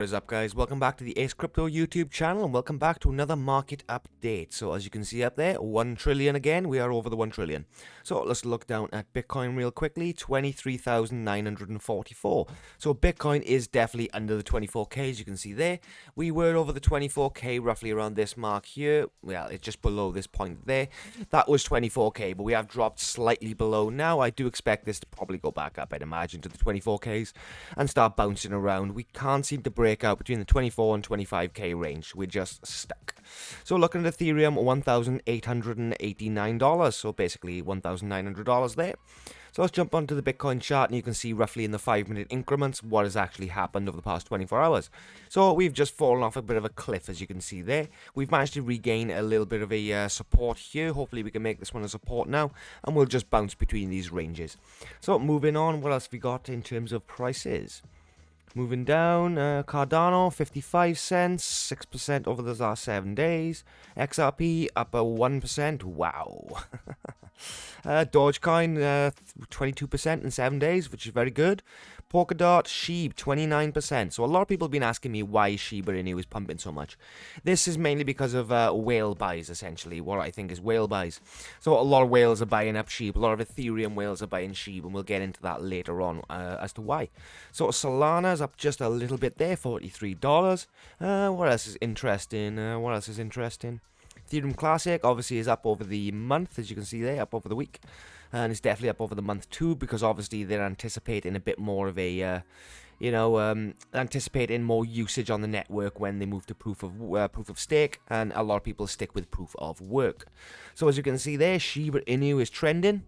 What is up, guys? Welcome back to the Ace Crypto YouTube channel, and welcome back to another market update. So as you can see up there, 1 trillion again. We are over the 1 trillion. So let's look down at Bitcoin real quickly. 23,944. So Bitcoin is definitely under the 24k, as you can see there. We were over the 24k roughly around this mark here. Well, it's just below this point there. That was 24k, but we have dropped slightly below now. I do expect this to probably go back up, I'd imagine, to the 24ks and start bouncing around. We can't seem to break out between the 24 and 25k range. We're just stuck. So looking at Ethereum, $1,889, so basically $1,900 there. So let's jump onto the Bitcoin chart, and you can see roughly in the 5-minute increments what has actually happened over the past 24 hours. So we've just fallen off a bit of a cliff, as you can see there. We've managed to regain a little bit of a support here. Hopefully we can make this one a support now, and we'll just bounce between these ranges. So moving on, what else have we got in terms of prices? Moving down, Cardano, 55 cents, 6% over the last 7 days. XRP, up 1%, wow. Dogecoin, 22% in 7 days, which is very good. Polkadot, SHIB, 29%. So a lot of people have been asking me why Shiba Inu is pumping so much. This is mainly because of whale buys, essentially, what I think is whale buys. So a lot of whales are buying up SHIB, a lot of Ethereum whales are buying SHIB, and we'll get into that later on as to why. So Solana's up just a little bit there, $43. What else is interesting? Ethereum Classic obviously is up over the month, as you can see there, up over the week. And it's definitely up over the month too, because obviously they're anticipating a bit more of a, anticipating more usage on the network when they move to proof of stake, and a lot of people stick with proof of work. So as you can see there, Shiba Inu is trending.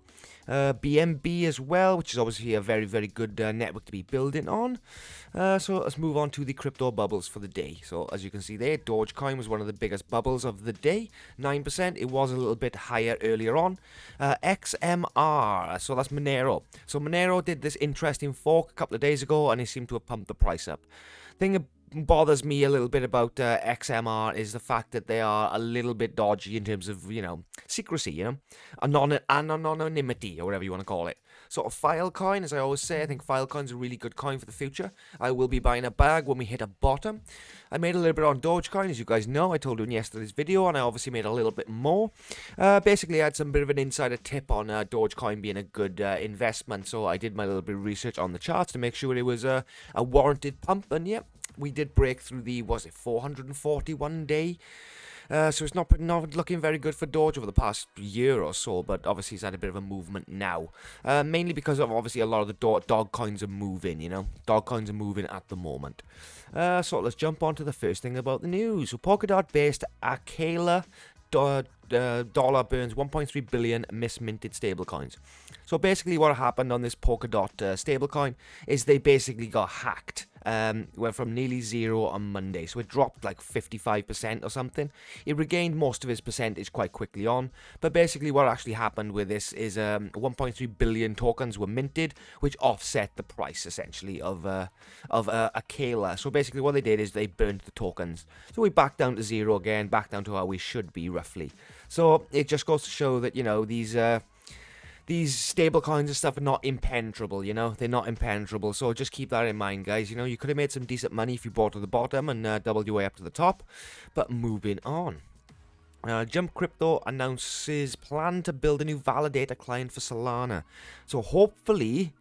BNB as well, which is obviously a very, very good network to be building on. So let's move on to the crypto bubbles for the day. So as you can see there, Dogecoin was one of the biggest bubbles of the day, 9%. It was a little bit higher earlier on. XMR, so that's Monero. So Monero did this interesting fork a couple of days ago, and it seemed to have pumped the price up. Thing that bothers me a little bit about XMR is the fact that they are a little bit dodgy in terms of, secrecy, anonymity, or whatever you want to call it. Sort of Filecoin, as I always say, I think Filecoin's a really good coin for the future. I will be buying a bag when we hit a bottom. I made a little bit on Dogecoin, as you guys know. I told you in yesterday's video, and I obviously made a little bit more. Basically, I had some bit of an insider tip on Dogecoin being a good investment, so I did my little bit of research on the charts to make sure it was a warranted pump, and yep. We did break through the, 441 day? So it's not looking very good for Doge over the past year or so, but obviously it's had a bit of a movement now. Mainly because of obviously a lot of the dog coins are moving, Dog coins are moving at the moment. So let's jump on to the first thing about the news. So Polkadot-based Akela dollar burns 1.3 billion misminted stablecoins. So basically what happened on this Polkadot stablecoin is they basically got hacked. Went from nearly zero on Monday, so it dropped like 55% or something. It regained most of its percentage quite quickly on, but basically what actually happened with this is 1.3 billion tokens were minted, which offset the price essentially of Akela. So basically what they did is they burnt the tokens. So we back down to zero again, back down to how we should be roughly. So it just goes to show that these stable coins and stuff are not impenetrable, They're not impenetrable, so just keep that in mind, guys. You could have made some decent money if you bought to the bottom and doubled your way up to the top. But moving on. Jump Crypto announces plan to build a new validator client for Solana. So hopefully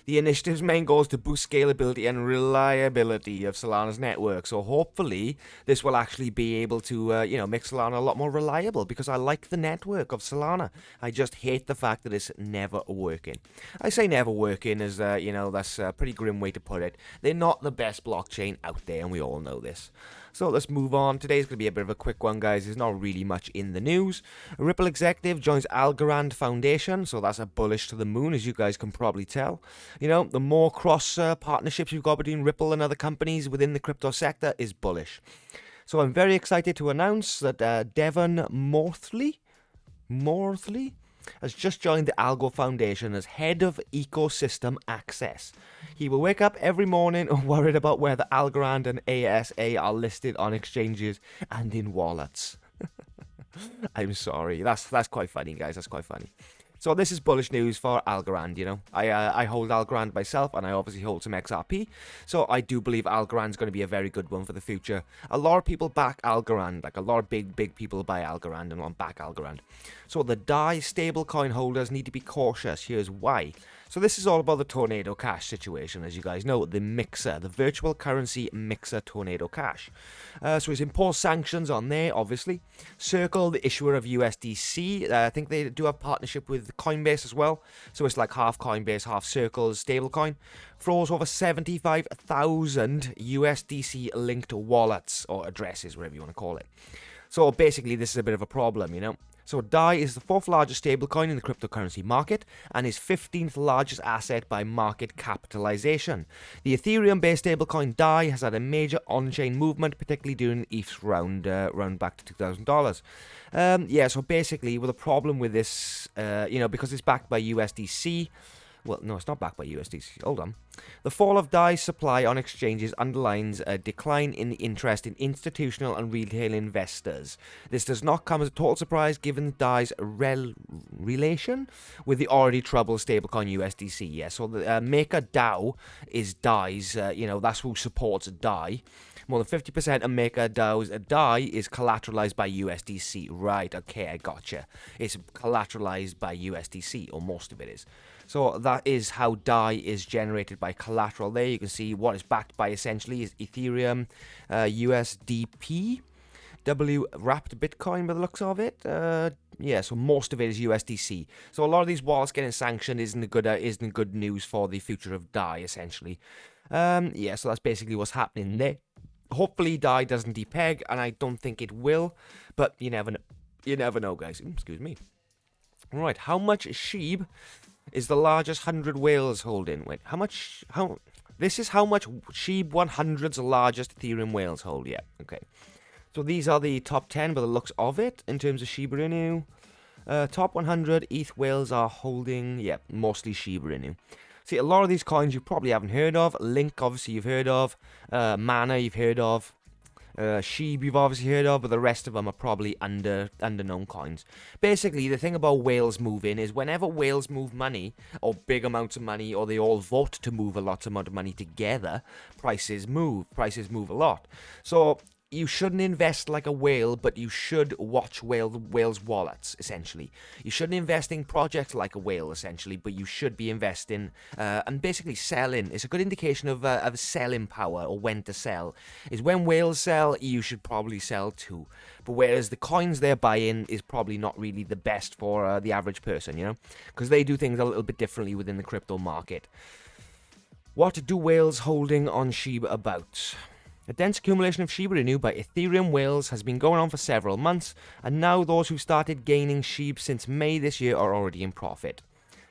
the initiative's main goal is to boost scalability and reliability of Solana's network. So hopefully this will actually be able to, make Solana a lot more reliable, because I like the network of Solana. I just hate the fact that it's never working. I say never working as, that's a pretty grim way to put it. They're not the best blockchain out there, and we all know this. So let's move on. Today's going to be a bit of a quick one, guys. There's not really much in the news. A Ripple executive joins Algorand Foundation, so that's a bullish to the moon, as you guys can probably tell. The more cross partnerships you've got between Ripple and other companies within the crypto sector is bullish. So I'm very excited to announce that Devon Morthley has just joined the Algo Foundation as Head of Ecosystem Access. He will wake up every morning worried about whether Algorand and ASA are listed on exchanges and in wallets. I'm sorry. That's quite funny, guys. That's quite funny. So this is bullish news for Algorand, you know. I hold Algorand myself, and I obviously hold some XRP. So I do believe Algorand's going to be a very good one for the future. A lot of people back Algorand, like a lot of big people buy Algorand and want back Algorand. So the DAI stablecoin holders need to be cautious. Here's why. So this is all about the Tornado Cash situation, as you guys know, the mixer, the virtual currency mixer Tornado Cash. So it's imposed sanctions on there, obviously. Circle, the issuer of USDC, I think they do have partnership with Coinbase as well. So it's like half Coinbase, half Circle's stablecoin. Froze over 75,000 USDC linked wallets or addresses, whatever you want to call it. So basically, this is a bit of a problem, you know. So DAI is the 4th largest stablecoin in the cryptocurrency market and is 15th largest asset by market capitalization. The Ethereum-based stablecoin DAI has had a major on-chain movement, particularly during ETH's round back to $2,000. Yeah, so basically, with a problem with this, you know, because it's backed by USDC. Well, no, it's not backed by USDC. Hold on. The fall of DAI's supply on exchanges underlines a decline in the interest in institutional and retail investors. This does not come as a total surprise given DAI's relation with the already troubled stablecoin USDC. Yeah, so the MakerDAO is DAI's, you know, that's who supports DAI. More than 50% of MakerDAO's DAI is collateralized by USDC. Right, okay, I gotcha. It's collateralized by USDC, or most of it is. So that is how DAI is generated by collateral there. You can see what is backed by essentially is Ethereum, USDP, wrapped Bitcoin by the looks of it. Yeah, so most of it is USDC. So a lot of these wallets getting sanctioned isn't good news for the future of DAI, essentially. Yeah, so that's basically what's happening there. Hopefully DAI doesn't depeg, and I don't think it will, but you never know. You never know, guys. Excuse me. Right, how much SHIB is the largest 100 whales holding? Wait, this is how much SHIB 100's largest Ethereum whales hold. Yeah, okay. So these are the top 10 by the looks of it in terms of Shiba Inu. Top 100 ETH whales are holding, yeah, mostly Shiba Inu. See, a lot of these coins you probably haven't heard of. Link, obviously, you've heard of. Mana, you've heard of. SHIB, you've obviously heard of, but the rest of them are probably underknown coins. Basically, the thing about whales moving is whenever whales move money, or big amounts of money, or they all vote to move a lot amount of money together, prices move. Prices move a lot. So you shouldn't invest like a whale, but you should watch whales' wallets, essentially. You shouldn't invest in projects like a whale, essentially, but you should be investing and basically selling. It's a good indication of selling power, or when to sell. Is when whales sell, you should probably sell too. But whereas the coins they're buying is probably not really the best for the average person, you know? Because they do things a little bit differently within the crypto market. What do whales holding on Shiba about? A dense accumulation of Shiba Inu by Ethereum whales has been going on for several months, and now those who started gaining SHIB since May this year are already in profit.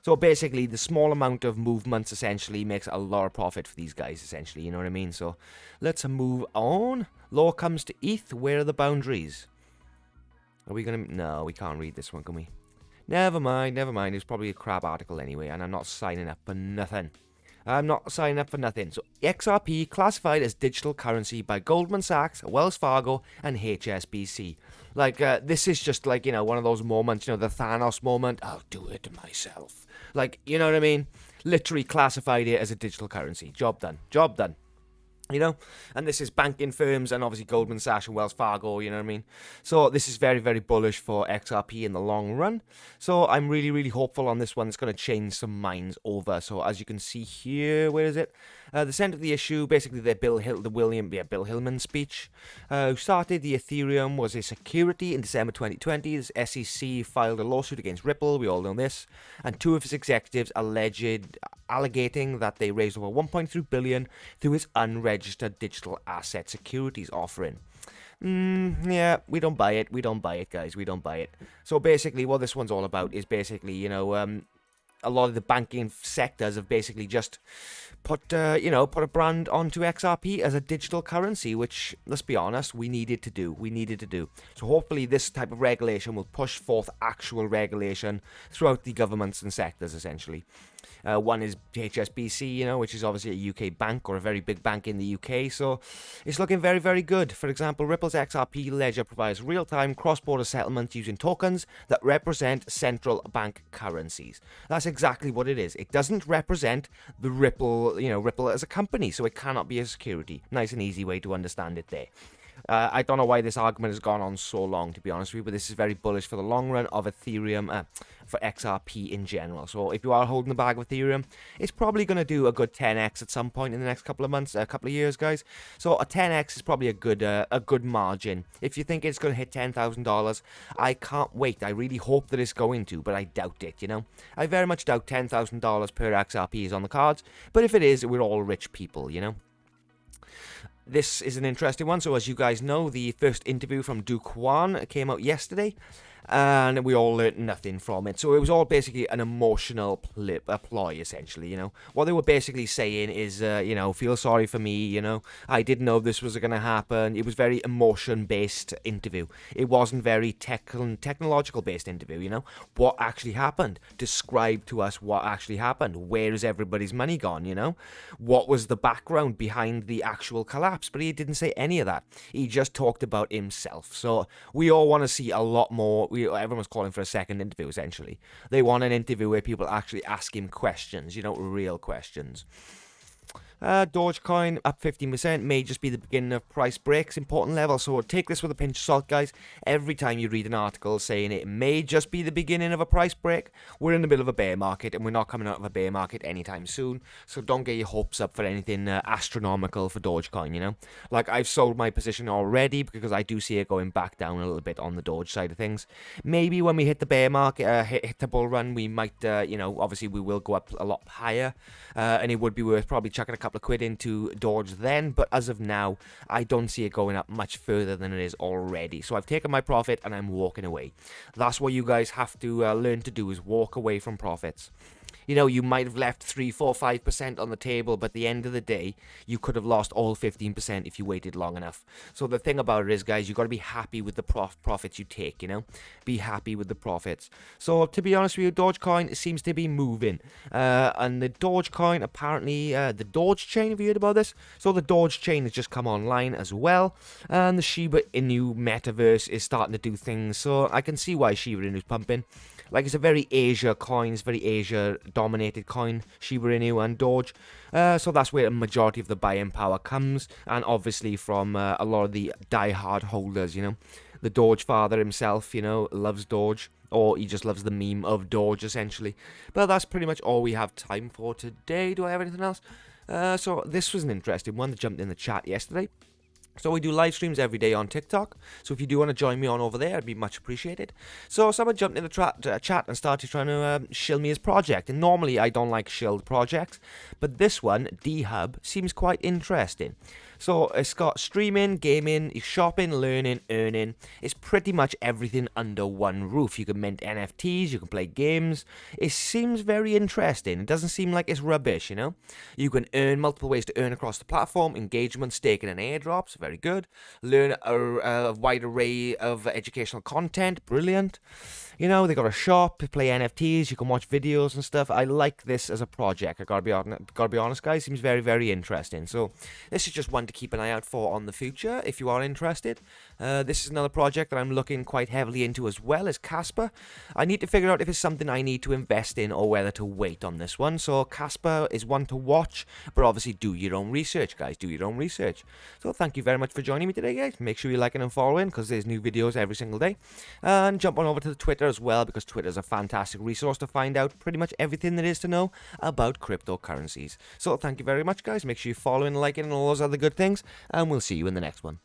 So basically, the small amount of movements essentially makes a lot of profit for these guys, essentially, you know what I mean? So let's move on. Law comes to ETH, where are the boundaries? Are we going to... No, we can't read this one, can we? Never mind. It's probably a crap article anyway, and I'm not signing up for nothing. I'm not signing up for nothing. So XRP classified as digital currency by Goldman Sachs, Wells Fargo, and HSBC. Like, this is just like, you know, one of those moments, you know, the Thanos moment. I'll do it myself. Like, you know what I mean? Literally classified it as a digital currency. Job done. You know, and this is banking firms and obviously Goldman Sachs and Wells Fargo, you know what I mean? So this is very, very bullish for XRP in the long run. So I'm really, really hopeful on this one. It's going to change some minds over. So as you can see here, where is it? The center of the issue, basically the Bill Hillman speech, who started the Ethereum was a security in December 2020. The SEC filed a lawsuit against Ripple, we all know this, and two of his executives alleging that they raised over $1.3 billion through its unregistered digital asset securities offering. Yeah, we don't buy it, guys, we don't buy it. So basically what this one's all about is basically, you know, a lot of the banking sectors have basically just put a brand onto XRP as a digital currency, which, let's be honest, we needed to do. So hopefully this type of regulation will push forth actual regulation throughout the governments and sectors, essentially. One is HSBC, which is obviously a UK bank, or a very big bank in the UK, so it's looking very, very good. For example, Ripple's XRP ledger provides real-time cross-border settlement using tokens that represent central bank currencies. That's exactly what it is. It doesn't represent the Ripple, Ripple as a company, so it cannot be a security. Nice and easy way to understand it there. I don't know why this argument has gone on so long, to be honest with you, but this is very bullish for the long run of Ethereum, for XRP in general. So if you are holding the bag of Ethereum, it's probably going to do a good 10x at some point in the next couple of months, a couple of years, guys. So a 10x is probably a good margin. If you think it's going to hit $10,000, I can't wait. I really hope that it's going to, but I doubt it, I very much doubt $10,000 per XRP is on the cards, but if it is, we're all rich people, This is an interesting one. So as you guys know, the first interview from Do Kwon came out yesterday, and we all learnt nothing from it. So it was all basically an emotional ploy, essentially, What they were basically saying is, feel sorry for me, I didn't know this was going to happen. It was very emotion-based interview. It wasn't very technological-based interview, What actually happened? Describe to us what actually happened. Where is everybody's money gone, What was the background behind the actual collapse? But he didn't say any of that. He just talked about himself. So we all want to see a lot more. Everyone's calling for a second interview, essentially. They want an interview where people actually ask him questions, real questions. Dogecoin up 15%, may just be the beginning of price breaks, important level. So take this with a pinch of salt, guys. Every time you read an article saying it may just be the beginning of a price break, we're in the middle of a bear market, and we're not coming out of a bear market anytime soon. So don't get your hopes up for anything astronomical for Dogecoin, Like, I've sold my position already because I do see it going back down a little bit on the Doge side of things. Maybe when we hit the bear market, hit the bull run, we might, obviously we will go up a lot higher, and it would be worth probably chucking a couple of quid into Doge then, but as of now, I don't see it going up much further than it is already. So I've taken my profit and I'm walking away. That's what you guys have to learn to do, is walk away from profits. You might have left 3, 4, 5% on the table, but at the end of the day, you could have lost all 15% if you waited long enough. So the thing about it is, guys, you got to be happy with the profits you take, Be happy with the profits. So to be honest with you, Dogecoin seems to be moving. And the Dogecoin, apparently, the Doge chain, have you heard about this? So the Doge chain has just come online as well. And the Shiba Inu metaverse is starting to do things. So I can see why Shiba Inu is pumping. Like, it's a very Asia coin, it's very Asia-dominated coin, Shiba Inu and Doge. So that's where a majority of the buying power comes, and obviously from a lot of the die-hard holders, The Doge father himself, loves Doge, or he just loves the meme of Doge, essentially. But that's pretty much all we have time for today. Do I have anything else? So this was an interesting one that jumped in the chat yesterday. So we do live streams every day on TikTok. So if you do want to join me on over there, it'd be much appreciated. So someone jumped in the chat and started trying to shill me his project. And normally I don't like shilled projects, but this one, D-Hub, seems quite interesting. So it's got streaming, gaming, shopping, learning, earning. It's pretty much everything under one roof. You can mint NFTs, you can play games. It seems very interesting. It doesn't seem like it's rubbish, You can earn multiple ways to earn across the platform. Engagement, staking, and airdrops. Very good. Learn a wide array of educational content. Brilliant. They got a shop, play NFTs, you can watch videos and stuff. I like this as a project. I gotta be honest, guys. Seems very, very interesting. So this is just one to keep an eye out for on the future if you are interested. This is another project that I'm looking quite heavily into as well, as Casper. I need to figure out if it's something I need to invest in or whether to wait on this one. So Casper is one to watch, but obviously do your own research, guys. Do your own research. So thank you very much for joining me today, guys. Make sure you're liking and following, because there's new videos every single day. And jump on over to the Twitter as well, because Twitter is a fantastic resource to find out pretty much everything there is to know about cryptocurrencies. So thank you very much, guys. Make sure you're following, liking, and all those other good things, and we'll see you in the next one.